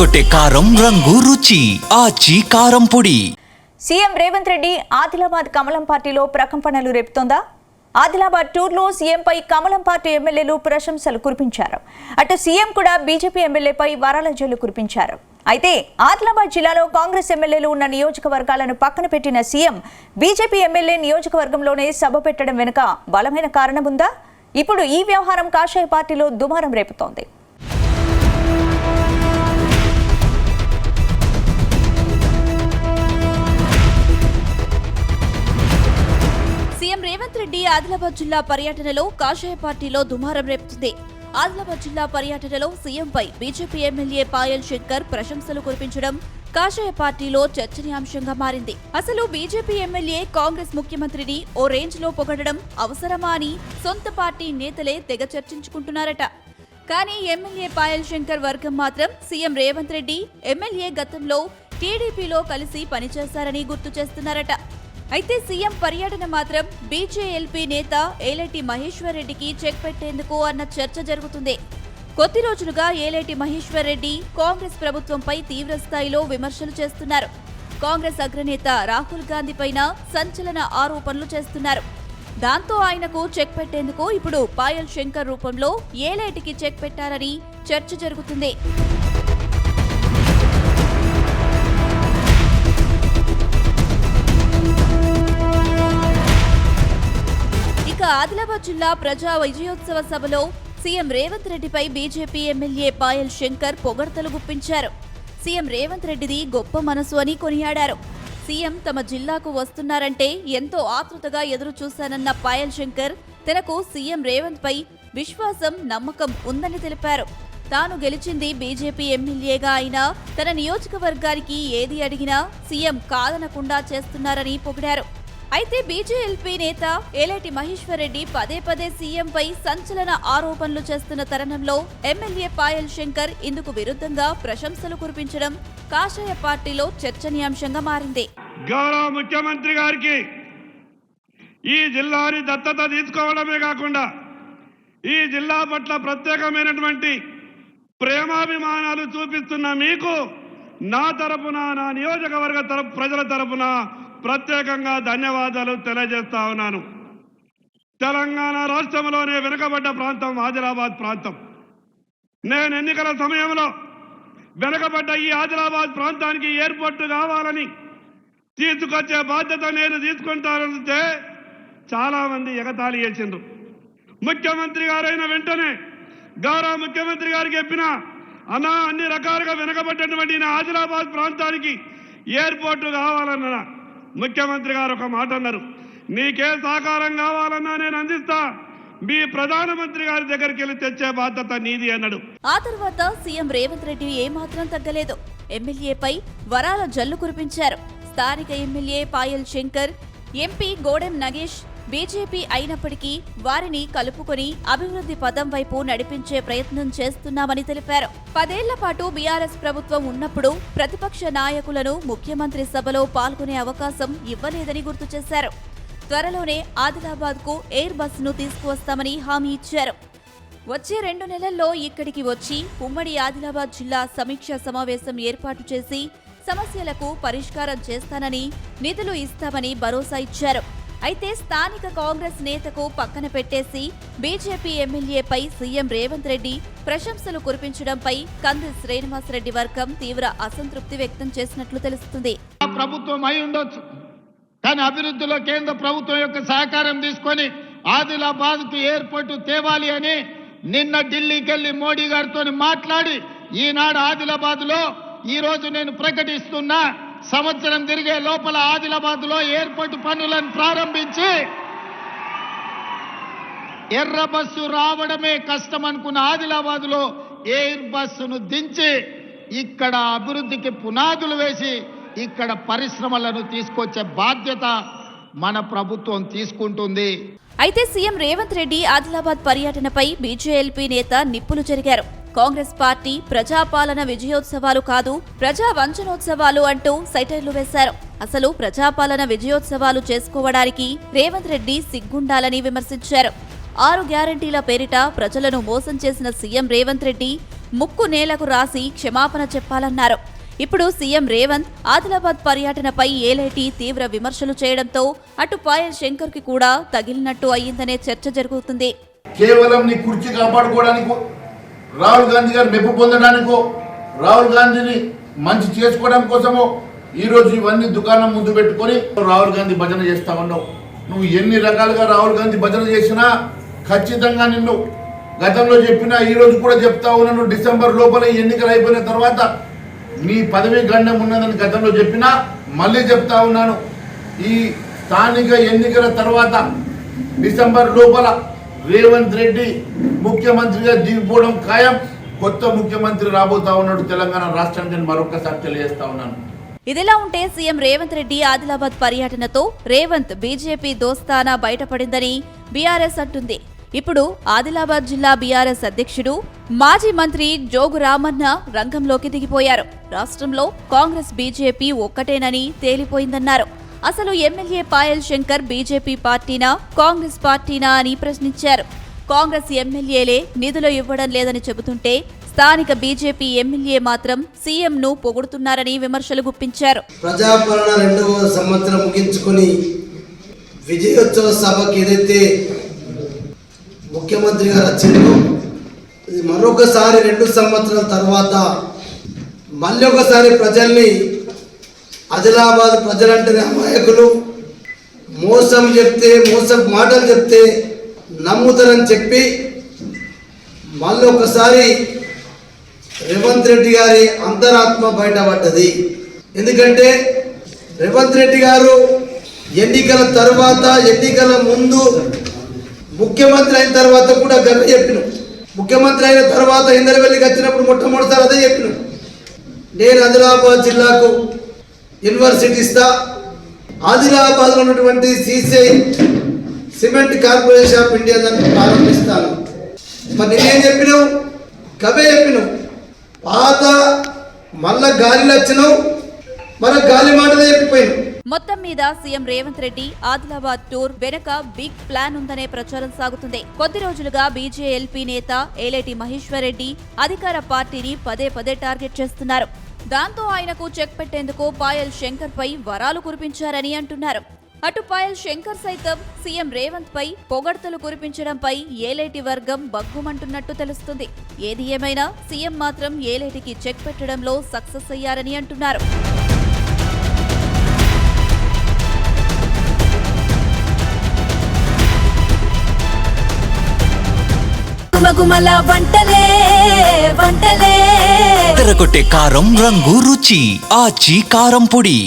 అదరగొట్టే కారం రంగు రుచి ఆచి కారం పొడి. సీఎం రేవంత్ రెడ్డి ఆదిలాబాద్ కమలం పార్టీలో ప్రకంపనలు రేపుతోందా? ఆదిలాబాద్ టూర్లో సీఎంపై కమలం పార్టీ ఎమ్మెల్యేలు ప్రశంసలు కురిపించారు. అటు సీఎం కూడా బీజేపీ ఎమ్మెల్యేపై వరాల జల్లు కురిపించారు. అయితే ఆదిలాబాద్ జిల్లాలో కాంగ్రెస్ ఎమ్మెల్యేలు ఉన్న నియోజకవర్గాలను పక్కన పెట్టిన సీఎం బీజేపీ ఎమ్మెల్యే నియోజకవర్గంలోనే సభ పెట్టడం వెనుక బలమైన కారణం ఉందా? ఇప్పుడు ఈ వ్యవహారం కాషాయ పార్టీలో దుమారం రేపుతోంది. సీఎం రేవంత్ రెడ్డి ఆదిలాబాద్ జిల్లా పర్యటనలో కాషాయ పార్టీలో దుమారం రేపుతుంది. ఆదిలాబాద్ జిల్లా పర్యటనలో సీఎంపై బీజేపీ ఎమ్మెల్యే పాయల్ శంకర్ ప్రశంసలు కురిపించడం కాషాయ పార్టీలో చర్చనీయాంశంగా మారింది. అసలు బీజేపీ ఎమ్మెల్యే కాంగ్రెస్ ముఖ్యమంత్రిని ఓ రేంజ్ లో పొగడడం అవసరమా అని సొంత పార్టీ నేతలే తెగ చర్చించుకుంటున్నారట. కానీ ఎమ్మెల్యే పాయల్ శంకర్ వర్గం మాత్రం సీఎం రేవంత్ రెడ్డి ఎమ్మెల్యే గతంలో టీడీపీలో కలిసి పనిచేశారని గుర్తు చేస్తున్నారట. అయితే సీఎం పర్యటన మాత్రం బీజేఎల్పీ నేత ఏలేటి మహేశ్వర్ రెడ్డికి చెక్ పెట్టేందుకు అన్న చర్చ జరుగుతుంది. కొద్ది రోజులుగా ఏలేటి మహేశ్వర్ రెడ్డి కాంగ్రెస్ ప్రభుత్వంపై తీవ్ర స్థాయిలో విమర్శలు చేస్తున్నారు. కాంగ్రెస్ అగ్రనేత రాహుల్ గాంధీ పైన సంచలన ఆరోపణలు చేస్తున్నారు. దాంతో ఆయనకు చెక్ పెట్టేందుకు ఇప్పుడు పాయల్ శంకర్ రూపంలో ఏలేటికి చెక్ పెట్టారని చర్చ జరుగుతుంది. ఆదిలాబాద్ జిల్లా ప్రజా విజయోత్సవ సభలో సీఎం రేవంత్ రెడ్డిపై బీజేపీ ఎమ్మెల్యే పాయల్ శంకర్ పొగడ్తలు గుప్పించారు. సీఎం రేవంత్ రెడ్డిది గొప్ప మనసు అని కొనియాడారు. సీఎం తమ జిల్లాకు వస్తున్నారంటే ఎంతో ఆతృతగా ఎదురు చూశానన్న పాయల్ శంకర్ తనకు సీఎం రేవంత్ పై విశ్వాసం, నమ్మకం ఉందని తెలిపారు. తాను గెలిచింది బీజేపీ ఎమ్మెల్యేగా అయినా తన నియోజకవర్గానికి ఏది అడిగినా సీఎం కాదనకుండా చేస్తున్నారని పొగిడారు. అయితే బీజేఎల్పీ నేత ఏలేటి మహేశ్వర్ రెడ్డి పదే పదే సీఎంపై సంచలన ఆరోపణలు చేస్తున్న తరుణంలో ఎమ్మెల్యే పాయల్ శంకర్ ఇందుకు విరుద్ధంగా ప్రశంసలు కురిపించడం కాషాయ పార్టీలో చర్చనీయాంశంగా మారింది. గౌరవ ముఖ్యమంత్రి గారికి ఈ జిల్లాని దత్తత తీసుకోవడమే కాకుండా ఈ జిల్లా పట్ల ప్రత్యేకమైనటువంటి ప్రేమాభిమానాలు చూపిస్తున్న మీకు నా తరపున, నా నియోజకవర్గ ప్రజల తరపున ప్రత్యేకంగా ధన్యవాదాలు తెలియజేస్తా ఉన్నాను. తెలంగాణ రాష్ట్రంలోనే వెనుకబడ్డ ప్రాంతం ఆదిలాబాద్ ప్రాంతం. నేను ఎన్నికల సమయంలో వెనుకబడ్డ ఈ ఆదిలాబాద్ ప్రాంతానికి ఎయిర్పోర్టు కావాలని తీసుకొచ్చే బాధ్యత నేను తీసుకుంటానంటే చాలామంది ఎగతాళి చేసిండ్రు. ముఖ్యమంత్రి గారైన వెంటనే గౌరవ ముఖ్యమంత్రి గారికి చెప్పిన అన్నా అన్ని రకాలుగా వెనుకబడ్డటువంటి నా ఆదిలాబాద్ ప్రాంతానికి ఎయిర్పోర్టు కావాలన్నా ముఖ్యమంత్రి గారు ఒక మాట అన్నారు, నీకే సహకారం కావాలన్నా నేను అందిస్తా, మీ ప్రధానమంత్రి గారి దగ్గరికి వెళ్ళి తెచ్చే బాధ్యత నీది అన్నాడు. ఆ తర్వాత సీఎం రేవంత్ రెడ్డి ఏమాత్రం తగ్గలేదు. ఎమ్మెల్యేపై వరాల జల్లు కురిపించారు. స్థానిక MLA Payal Shankar, MP Godam Nagesh BJP అయినప్పటికీ వారిని కలుపుకొని అభివృద్ధి పదం వైపు నడిపించే ప్రయత్నం చేస్తున్నామని తెలిపారు. 10 ఏళ్ల పాటు బీఆర్ఎస్ ప్రభుత్వం ఉన్నప్పుడు ప్రతిపక్ష నాయకులను ముఖ్యమంత్రి సభలో పాల్గొనే అవకాశం ఇవ్వలేదని గుర్తు చేశారు. త్వరలోనే ఆదిలాబాద్ కు ఎయిర్ బస్సును తీసుకువస్తామని హామీ ఇచ్చారు. వచ్చే 2 నెలల్లో ఇక్కడికి వచ్చి ఉమ్మడి ఆదిలాబాద్ జిల్లా సమీక్ష సమావేశం ఏర్పాటు చేసి సమస్యలకు పరిష్కారం చేస్తానని, నిధులు ఇస్తామని భరోసా ఇచ్చారు. అయితే స్థానిక కాంగ్రెస్ నేతకు పక్కన పెట్టేసి బీజేపీ ఎమ్మెల్యేపై సీఎం రేవంత్ రెడ్డి ప్రశంసలు కురిపించడంపై కంది శ్రీనివాసరెడ్డి వర్గం తీవ్ర అసంతృప్తి వ్యక్తం చేసినట్లు తెలుస్తుంది. ప్రభుత్వం అయి ఉండొచ్చు, కానీ అభివృద్ధిలో కేంద్ర ప్రభుత్వం యొక్క సహకారం తీసుకొని ఆదిలాబాద్ కు ఎయిర్పోర్టు తేవాలి అని నిన్న ఢిల్లీకి వెళ్లి మోడీ గారితో మాట్లాడి ఈనాడు ఆదిలాబాద్ లో ఈ రోజు నేను ప్రకటిస్తున్నా, సంవత్సరం తిరిగే లోపల ఆదిలాబాద్ లో ఎయిర్పోర్టు పనులను ప్రారంభించి ఎర్ర బస్సు రావడమే కష్టం అనుకున్న ఆదిలాబాద్ లో ఎయిర్ బస్సును దించి ఇక్కడ అభివృద్ధికి పునాదులు వేసి ఇక్కడ పరిశ్రమలను తీసుకొచ్చే బాధ్యత మన ప్రభుత్వం తీసుకుంటుంది. అయితే సీఎం రేవంత్ రెడ్డి ఆదిలాబాద్ పర్యటనపై బీజేఎల్పీ నేత నిప్పులు చెరిగారు. కాంగ్రెస్ పార్టీ ప్రజాపాలన విజయోత్సవాలు కాదు, ప్రజా వంచనోత్సవాలు అంటూ సెటైర్లు వేశారు. అసలు ప్రజాపాలన విజయోత్సవాలు చేసుకోవడానికి రేవంత్ రెడ్డి సిగ్గుండాలని విమర్శించారు. 6 గ్యారంటీల పేరిట ప్రజలను మోసం చేసిన సీఎం రేవంత్ రెడ్డి ముక్కు నేలకు రాసి క్షమాపణ చెప్పాలన్నారు. ఇప్పుడు సీఎం రేవంత్ ఆదిలాబాద్ పర్యటనపై ఏలేటి తీవ్ర విమర్శలు చేయడంతో అటు పాయల్ శంకర్ కి కూడా తగిలినట్టు అయ్యిందనే చర్చ జరుగుతుంది. కేవలం నీ కుర్చీ కాపాడుకోవడానికో, రాహుల్ గాంధీ గారు మెప్పు పొందడానికో, రాహుల్ గాంధీని మంచి చేసుకోవడం కోసమో ఈరోజు ఇవన్నీ దుకాణం ముందు పెట్టుకొని రాహుల్ గాంధీ భజన చేస్తా ఉన్నావు. నువ్వు ఎన్ని రకాలుగా రాహుల్ గాంధీ భజన చేసినా ఖచ్చితంగా నిన్ను గతంలో చెప్పినా ఈ రోజు కూడా చెప్తా ఉన్నాను, డిసెంబర్ లోపల ఎన్నికలు అయిపోయిన తర్వాత నీ పదవి గండం ఉన్నదని గతంలో చెప్పినా మళ్ళీ చెప్తా ఉన్నాను. ఈ స్థానిక ఎన్నికల తర్వాత డిసెంబర్ లోపల రేవంత్ రెడ్డి ముఖ్యమంత్రిగా దిగిపోవడం ఖాయం. కొత్త ముఖ్యమంత్రి రాబోతా ఉన్నాడు తెలంగాణ రాష్ట్రానికి మరొకసారి తెలియజేస్తా ఉన్నాను. ఇదిలా ఉంటే సీఎం రేవంత్ రెడ్డి ఆదిలాబాద్ పర్యటనతో రేవంత్ బీజేపీ దోస్తానా బయటపడిందని బీఆర్ఎస్ అంటుంది. ఇప్పుడు ఆదిలాబాద్ జిల్లా బీఆర్ఎస్ అధ్యక్షుడు మాజీ మంత్రి జోగు రామన్న రంగంలోకి దిగిపోయారు. రాష్ట్రంలో కాంగ్రెస్ బీజేపీ ఒక్కటేనని తేలిపోయిందన్నారు. అసలు ఎమ్మెల్యే పాయల్ శంకర్ బీజేపీ పార్టీనా కాంగ్రెస్ పార్టీనా అని ప్రశ్నించారు. కాంగ్రెస్ ఎమ్మెల్యేలే నిధులు ఇవ్వడం లేదని చెబుతుంటే స్థానిక బీజేపీ ఎమ్మెల్యే మాత్రం సీఎంను పొగుడుతున్నారని విమర్శలు గుప్పించారు. ప్రజాపాలన 2వ సంవత్సరం ముగించుకొని విజయోత్సవ సభకి ఏదైతే ముఖ్యమంత్రి గారు వచ్చిందో మరొకసారి 2 సంవత్సరాల తర్వాత మళ్ళీ ఒకసారి ప్రజల్ని ఆదిలాబాద్ ప్రజలంటే అమాయకులు, మోసం చెప్తే మోసం మాటలు చెప్తే నమ్ముతారని చెప్పి మళ్ళీ ఒకసారి రేవంత్ రెడ్డి గారి అంతరాత్మ బయటపడ్డది. ఎందుకంటే రేవంత్ రెడ్డి గారు ఎన్నికల తర్వాత ఎన్నికల ముందు ముఖ్యమంత్రి అయిన తర్వాత కూడా గర్వ చెప్పిన, ముఖ్యమంత్రి అయిన తర్వాత ఇందరవెల్లికి వచ్చినప్పుడు మొట్టమొదటిసారి అదే చెప్పిన, నేను ఆదిలాబాద్ జిల్లాకు యూనివర్సిటీ ఇస్తా, ఆదిలాబాద్లో ఉన్నటువంటి CC cement corporation of India దాన్ని ప్రారంభిస్తాను. మరి నేనేం చెప్పినావు? కవే చెప్పినావు. పాత మళ్ళా గాలిలో వచ్చినావు, మన గాలి మాటలే చెప్పిపోయినావు. మొత్తం మీద సీఎం రేవంత్ రెడ్డి ఆదిలాబాద్ టూర్ వెనక బిగ్ ప్లాన్ ఉందనే ప్రచారం సాగుతుంది. కొద్ది రోజులుగా బీజేఎల్పీ నేత ఏలేటి మహేశ్వర్ రెడ్డి అధికార పార్టీని పదే పదే టార్గెట్ చేస్తున్నారు. దాంతో ఆయనకు చెక్ పెట్టేందుకు పాయల్ శంకర్ పై వరాలు కురిపించారని అంటున్నారు. అటు పాయల్ శంకర్ సైతం సీఎం రేవంత్ పై పొగడ్తలు కురిపించడంపై ఏలేటి వర్గం బగ్గుమంటున్నట్టు తెలుస్తుంది. ఏది ఏమైనా సీఎం మాత్రం ఏలేటికి చెక్ పెట్టడంలో సక్సెస్ అయ్యారని అంటున్నారు. గుమగుమల వంటలే వంటలే తెరకొట్టే కారం రంగు రుచి ఆచి కారం పొడి.